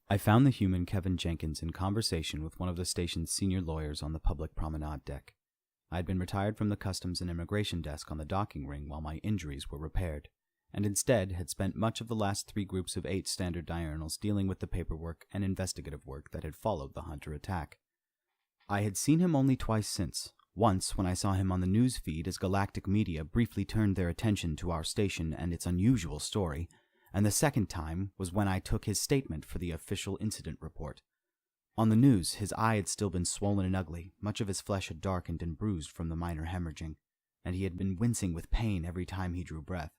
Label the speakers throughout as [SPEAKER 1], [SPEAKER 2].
[SPEAKER 1] I found the human Kevin Jenkins in conversation with one of the station's senior lawyers on the public promenade deck. I had been retired from the customs and immigration desk on the docking ring while my injuries were repaired, and instead had spent much of the last 3 groups of 8 standard diurnals dealing with the paperwork and investigative work that had followed the Hunter attack. I had seen him only twice since. Once, when I saw him on the news feed as galactic media briefly turned their attention to our station and its unusual story, and the second time was when I took his statement for the official incident report. On the news, his eye had still been swollen and ugly, much of his flesh had darkened and bruised from the minor hemorrhaging, and he had been wincing with pain every time he drew breath.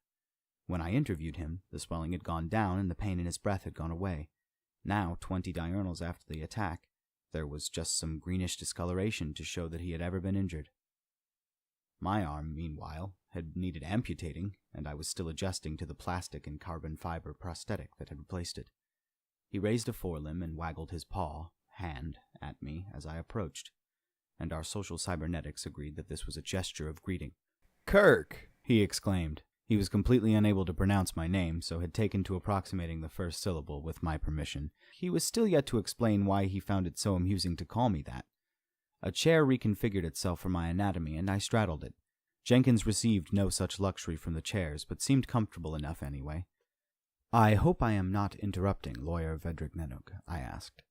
[SPEAKER 1] When I interviewed him, the swelling had gone down and the pain in his breath had gone away. Now, 20 diurnals after the attack, there was just some greenish discoloration to show that he had ever been injured. My arm, meanwhile, had needed amputating, and I was still adjusting to the plastic and carbon fiber prosthetic that had replaced it. He raised a forelimb and waggled his hand, at me as I approached, and our social cybernetics agreed that this was a gesture of greeting. "Kirk!" he exclaimed. He was completely unable to pronounce my name, so had taken to approximating the first syllable with my permission. He was still yet to explain why he found it so amusing to call me that. A chair reconfigured itself for my anatomy, and I straddled it. Jenkins received no such luxury from the chairs, but seemed comfortable enough anyway. "I hope I am not interrupting, Lawyer Vedrick Nenuk," I asked.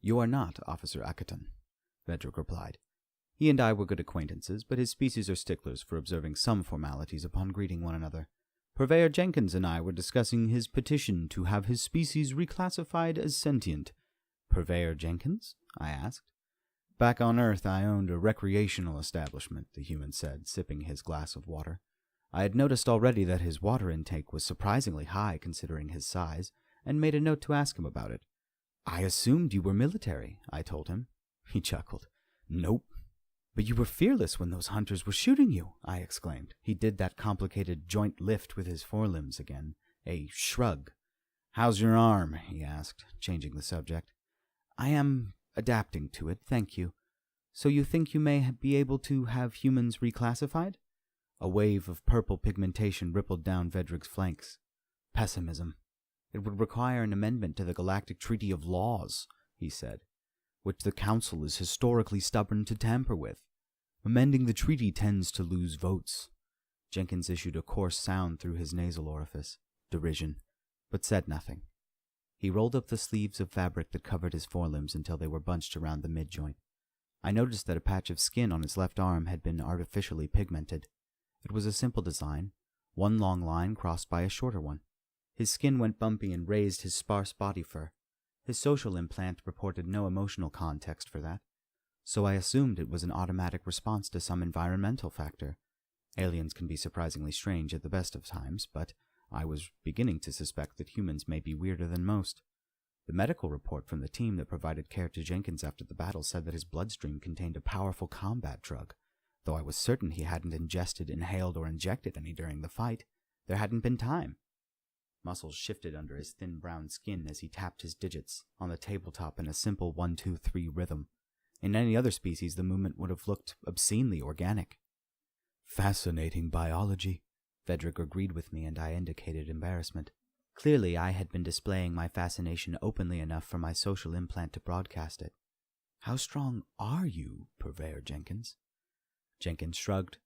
[SPEAKER 1] "You are not, Officer Akaton," Vedrick replied. He and I were good acquaintances, but his species are sticklers for observing some formalities upon greeting one another. Purveyor Jenkins and I were discussing his petition to have his species reclassified as sentient. "Purveyor Jenkins?" I asked. "Back on Earth, I owned a recreational establishment," the human said, sipping his glass of water. I had noticed already that his water intake was surprisingly high considering his size, and made a note to ask him about it. "I assumed you were military," I told him. He chuckled. "Nope." "But you were fearless when those hunters were shooting you," I exclaimed. He did that complicated joint lift with his forelimbs again, a shrug. "How's your arm?" he asked, changing the subject. "I am adapting to it, thank you. So you think you may be able to have humans reclassified?" A wave of purple pigmentation rippled down Vedrick's flanks. "Pessimism. It would require an amendment to the Galactic Treaty of Laws," he said, "which the Council is historically stubborn to tamper with. Amending the treaty tends to lose votes." Jenkins issued a coarse sound through his nasal orifice, derision, but said nothing. He rolled up the sleeves of fabric that covered his forelimbs until they were bunched around the mid-joint. I noticed that a patch of skin on his left arm had been artificially pigmented. It was a simple design, one long line crossed by a shorter one. His skin went bumpy and raised his sparse body fur. His social implant reported no emotional context for that, so I assumed it was an automatic response to some environmental factor. Aliens can be surprisingly strange at the best of times, but I was beginning to suspect that humans may be weirder than most. The medical report from the team that provided care to Jenkins after the battle said that his bloodstream contained a powerful combat drug, though I was certain he hadn't ingested, inhaled, or injected any during the fight. There hadn't been time. Muscles shifted under his thin brown skin as he tapped his digits on the tabletop in a simple 1-2-3 rhythm. In any other species, the movement would have looked obscenely organic. "Fascinating biology," Vedrick agreed with me, and I indicated embarrassment. Clearly, I had been displaying my fascination openly enough for my social implant to broadcast it. "How strong are you, Purveyor Jenkins?" Jenkins shrugged.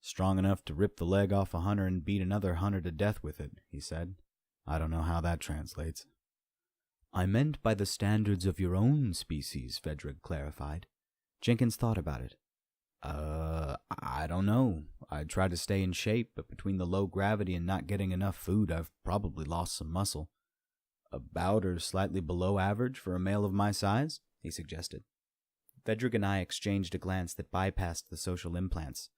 [SPEAKER 1] "Strong enough to rip the leg off a hunter and beat another hunter to death with it," he said. "I don't know how that translates." "I meant by the standards of your own species," Vedrick clarified. Jenkins thought about it. I don't know. I try to stay in shape, but between the low gravity and not getting enough food, I've probably lost some muscle." "About or slightly below average for a male of my size?" he suggested. Vedrick and I exchanged a glance that bypassed the social implants.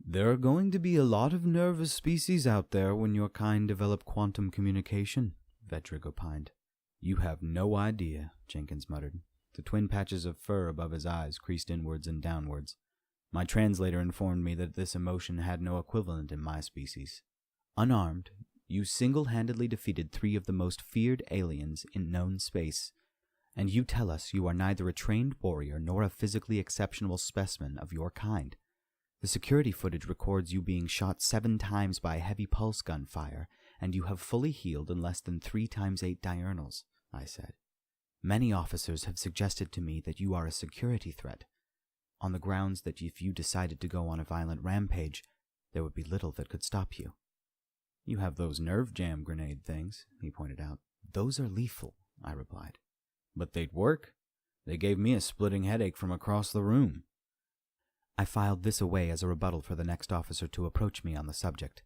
[SPEAKER 1] "There are going to be a lot of nervous species out there when your kind develop quantum communication," Vedrick opined. "You have no idea," Jenkins muttered. The twin patches of fur above his eyes creased inwards and downwards. My translator informed me that this emotion had no equivalent in my species. "Unarmed, you single-handedly defeated 3 of the most feared aliens in known space, and you tell us you are neither a trained warrior nor a physically exceptional specimen of your kind. The security footage records you being shot 7 times by heavy pulse gun fire, and you have fully healed in less than 3 times 8 diurnals. I said. "Many officers have suggested to me that you are a security threat, on the grounds that if you decided to go on a violent rampage, there would be little that could stop you." "You have those nerve jam grenade things," he pointed out. "Those are lethal," I replied. "But they'd work. They gave me a splitting headache from across the room." I filed this away as a rebuttal for the next officer to approach me on the subject.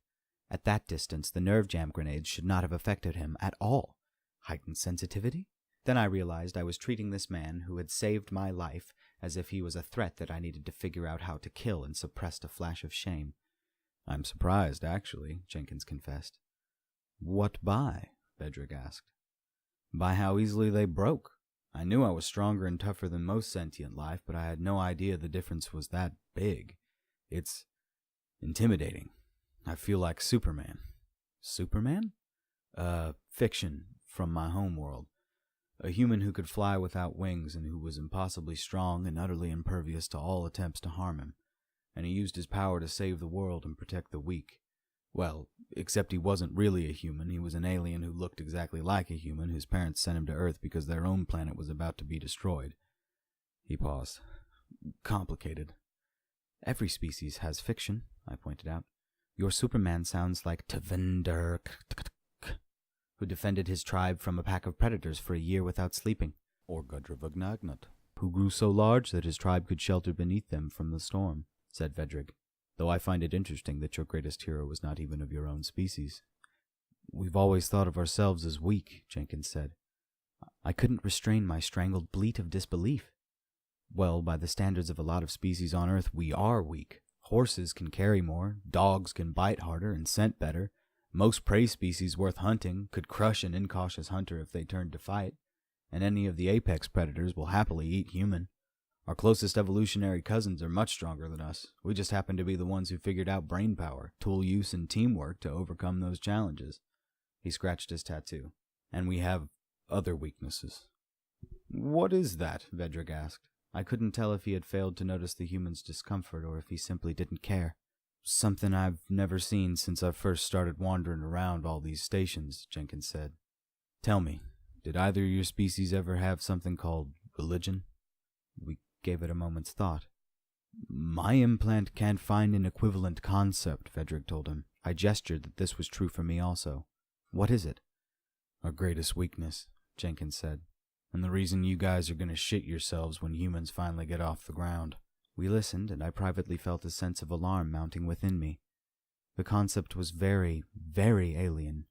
[SPEAKER 1] At that distance, the nerve jam grenades should not have affected him at all. Heightened sensitivity? Then I realized I was treating this man who had saved my life as if he was a threat that I needed to figure out how to kill, and suppressed a flash of shame. "I'm surprised, actually," Jenkins confessed. "What by?" Vedrig asked. "By how easily they broke. I knew I was stronger and tougher than most sentient life, but I had no idea the difference was that big. It's intimidating. I feel like Superman." "Superman?" Fiction from my homeworld. A human who could fly without wings and who was impossibly strong and utterly impervious to all attempts to harm him. And he used his power to save the world and protect the weak. Well, except he wasn't really a human. He was an alien who looked exactly like a human, whose parents sent him to Earth because their own planet was about to be destroyed." He paused. "Complicated." "Every species has fiction," I pointed out. "Your Superman sounds like Tvinder, who defended his tribe from a pack of predators for a year without sleeping. Or Gudravagnagnat, who grew so large that his tribe could shelter beneath them from the storm," said Vedrig. "Though I find it interesting that your greatest hero was not even of your own species." "We've always thought of ourselves as weak," Jenkins said. I couldn't restrain my strangled bleat of disbelief. "Well, by the standards of a lot of species on Earth, we are weak. Horses can carry more, dogs can bite harder and scent better. Most prey species worth hunting could crush an incautious hunter if they turned to fight, and any of the apex predators will happily eat human. Our closest evolutionary cousins are much stronger than us. We just happen to be the ones who figured out brain power, tool use, and teamwork to overcome those challenges." He scratched his tattoo. "And we have other weaknesses." "What is that?" Vedrig asked. I couldn't tell if he had failed to notice the human's discomfort or if he simply didn't care. "Something I've never seen since I first started wandering around all these stations," Jenkins said. "Tell me, did either of your species ever have something called religion?" We gave it a moment's thought. "My implant can't find an equivalent concept," Vedrig told him. I gestured that this was true for me also. "What is it?" "Our greatest weakness," Jenkins said. "And the reason you guys are going to shit yourselves when humans finally get off the ground." We listened, and I privately felt a sense of alarm mounting within me. The concept was very, very alien.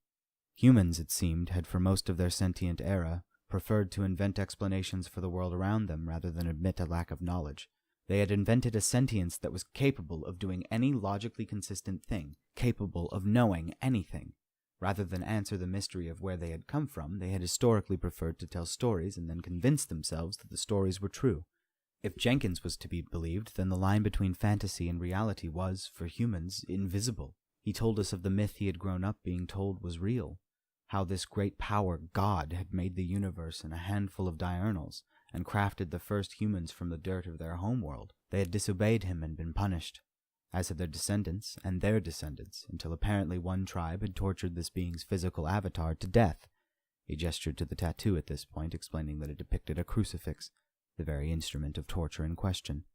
[SPEAKER 1] Humans, it seemed, had for most of their sentient era preferred to invent explanations for the world around them rather than admit a lack of knowledge. They had invented a sentience that was capable of doing any logically consistent thing, capable of knowing anything. Rather than answer the mystery of where they had come from, they had historically preferred to tell stories and then convince themselves that the stories were true. If Jenkins was to be believed, then the line between fantasy and reality was, for humans, invisible. He told us of the myth he had grown up being told was real, how this great power, God, had made the universe in a handful of diurnals, and crafted the first humans from the dirt of their homeworld. They had disobeyed him and been punished, as had their descendants and their descendants, until apparently one tribe had tortured this being's physical avatar to death. He gestured to the tattoo at this point, explaining that it depicted a crucifix, the very instrument of torture in question.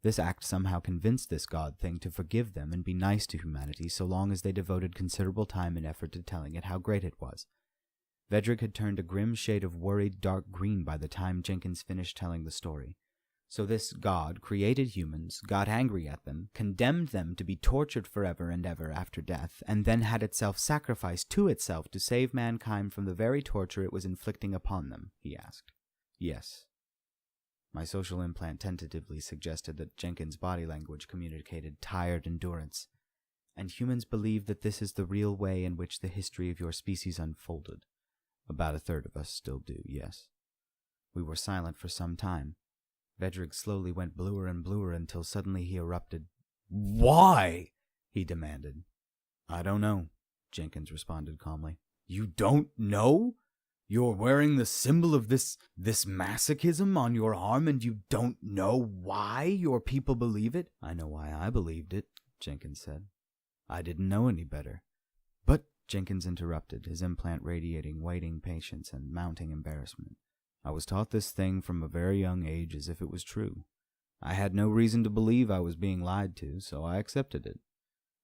[SPEAKER 1] This act somehow convinced this god thing to forgive them and be nice to humanity so long as they devoted considerable time and effort to telling it how great it was. Vedrig had turned a grim shade of worried dark green by the time Jenkins finished telling the story. So this god created humans, got angry at them, condemned them to be tortured forever and ever after death, and then had itself sacrificed to itself to save mankind from the very torture it was inflicting upon them, he asked. Yes. My social implant tentatively suggested that Jenkins' body language communicated tired endurance, and humans believe that this is the real way in which the history of your species unfolded. About a third of us still do, yes. We were silent for some time. Vedrig slowly went bluer and bluer until suddenly he erupted. "Why?" he demanded. "I don't know," Jenkins responded calmly. "You don't know? You're wearing the symbol of this masochism on your arm and you don't know why your people believe it?" "I know why I believed it," Jenkins said. "I didn't know any better." "But Jenkins interrupted, his implant radiating waiting patience and mounting embarrassment. I was taught this thing from a very young age as if it was true. I had no reason to believe I was being lied to, so I accepted it.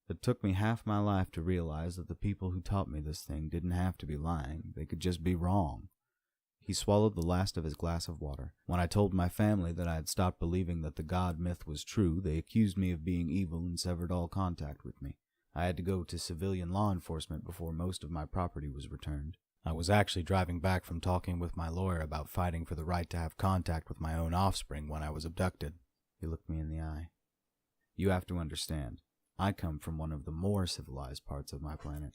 [SPEAKER 1] It took me half my life to realize that the people who taught me this thing didn't have to be lying, they could just be wrong. He swallowed the last of his glass of water. When I told my family that I had stopped believing that the god myth was true, they accused me of being evil and severed all contact with me. I had to go to civilian law enforcement before most of my property was returned. I was actually driving back from talking with my lawyer about fighting for the right to have contact with my own offspring when I was abducted. He looked me in the eye. You have to understand, I come from one of the more civilized parts of my planet.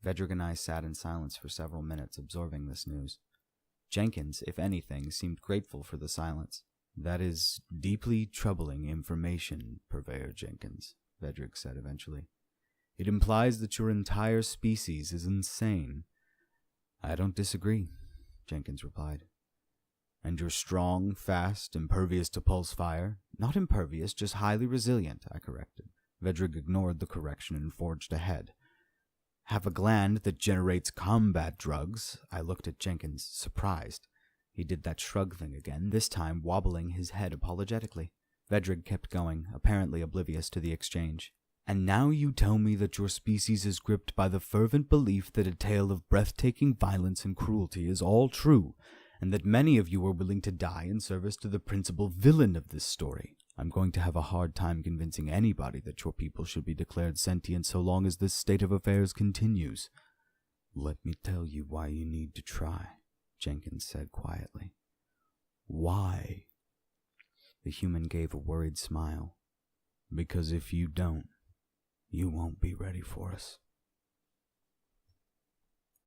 [SPEAKER 1] Vedrig and I sat in silence for several minutes, absorbing this news. Jenkins, if anything, seemed grateful for the silence. That is deeply troubling information, Purveyor Jenkins, Vedrig said eventually. It implies that your entire species is insane. I don't disagree, Jenkins replied. And you're strong, fast, impervious to pulse fire? Not impervious, just highly resilient, I corrected. Vedrig ignored the correction and forged ahead. Have a gland that generates combat drugs? I looked at Jenkins, surprised. He did that shrug thing again, this time wobbling his head apologetically. Vedrig kept going, apparently oblivious to the exchange. And now you tell me that your species is gripped by the fervent belief that a tale of breathtaking violence and cruelty is all true, and that many of you are willing to die in service to the principal villain of this story. I'm going to have a hard time convincing anybody that your people should be declared sentient so long as this state of affairs continues. Let me tell you why you need to try, Jenkins said quietly. Why? The human gave a worried smile. Because if you don't, you won't be ready for us.